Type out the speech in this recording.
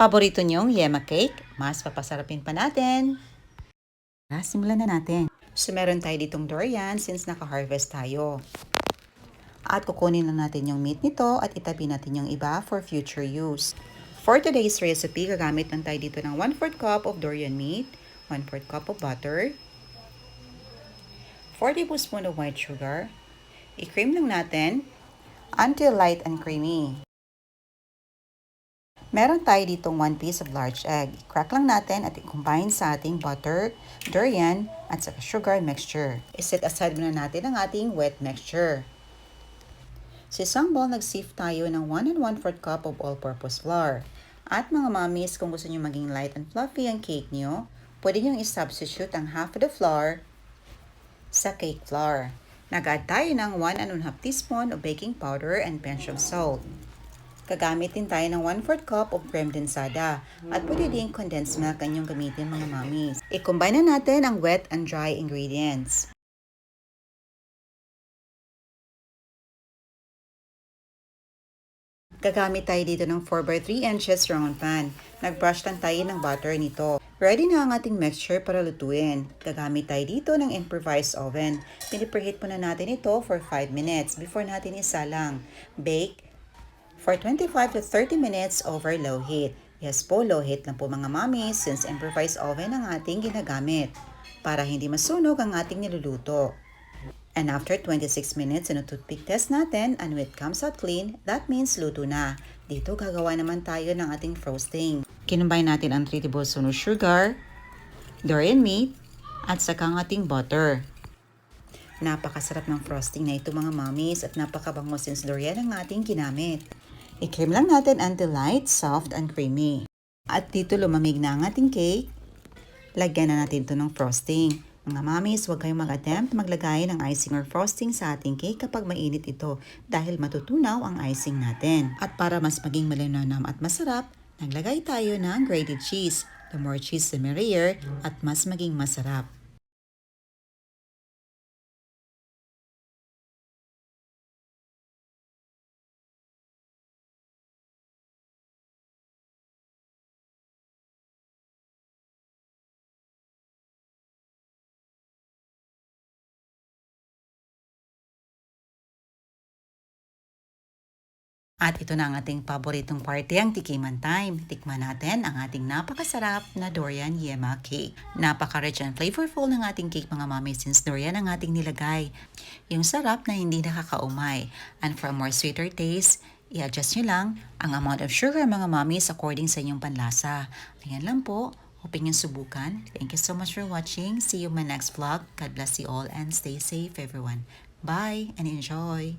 Paborito niyong yema cake? Mas papasarapin pa natin. Simulan na natin. So meron tayo ditong durian since naka-harvest tayo. At kukunin na natin yung meat nito at itabi natin yung iba for future use. For today's recipe, gagamit lang tayo dito ng 1/4 cup of durian meat, 1/4 cup of butter, 4 tablespoons of white sugar. I-cream lang natin until light and creamy. Meron tayo ditong 1 piece of large egg. Crack lang natin at i-combine sa ating butter, durian, at saka sugar mixture. I-set aside muna natin ang ating wet mixture. Sa isang bowl, nag-sieve tayo ng 1 1/4 cup of all-purpose flour. At mga mommies, kung gusto nyo maging light and fluffy ang cake nyo, pwede nyo i-substitute ang half of the flour sa cake flour. Nag-add tayo ng 1 1/2 teaspoon of baking powder and pinch of salt. Gagamit din tayo ng 1/4 cup of creme densada at pwede din condensed milk ang inyong gamitin mga mommies. I-combine na natin ang wet and dry ingredients. Gagamit tayo dito ng 4x3 inches round pan. Nag-brush lang tayo ng butter nito. Ready na ang ating mixture para lutuin. Gagamit tayo dito ng improvised oven. Pinipreheat muna natin ito for 5 minutes before natin isalang. Bake for 25 to 30 minutes over low heat. Yes po, low heat lang po mga mommies since improvised oven ang ating ginagamit para hindi masunog ang ating niluluto. And after 26 minutes, toothpick test natin and when it comes out clean, that means luto na. Dito gagawa naman tayo ng ating frosting. Kinumbay natin ang 3 tablespoons of sugar, durian meat, at saka ang ating butter. Napakasarap ng frosting na ito mga mommies at napakabango since durian ang ating ginamit. I-cream lang natin until light, soft, and creamy. At dito lumamig na ang ating cake. Lagyan na natin ito ng frosting. Mga mommies, huwag kayong mag-attempt maglagay ng icing or frosting sa ating cake kapag mainit ito dahil matutunaw ang icing natin. At para mas maging malinamnam at masarap, naglagay tayo ng grated cheese. The more cheese, the merrier at mas maging masarap. At ito na ang ating paboritong party, ang tikiman time. Tikman natin ang ating napakasarap na durian yema cake. Napaka-rich and flavorful ng ating cake mga mami since durian ang ating nilagay. Yung sarap na hindi nakakaumay. And for a more sweeter taste, i-adjust nyo lang ang amount of sugar mga mommies according sa inyong panlasa. Ayan lang po. Hoping yung subukan. Thank you so much for watching. See you in my next vlog. God bless you all and stay safe everyone. Bye and enjoy!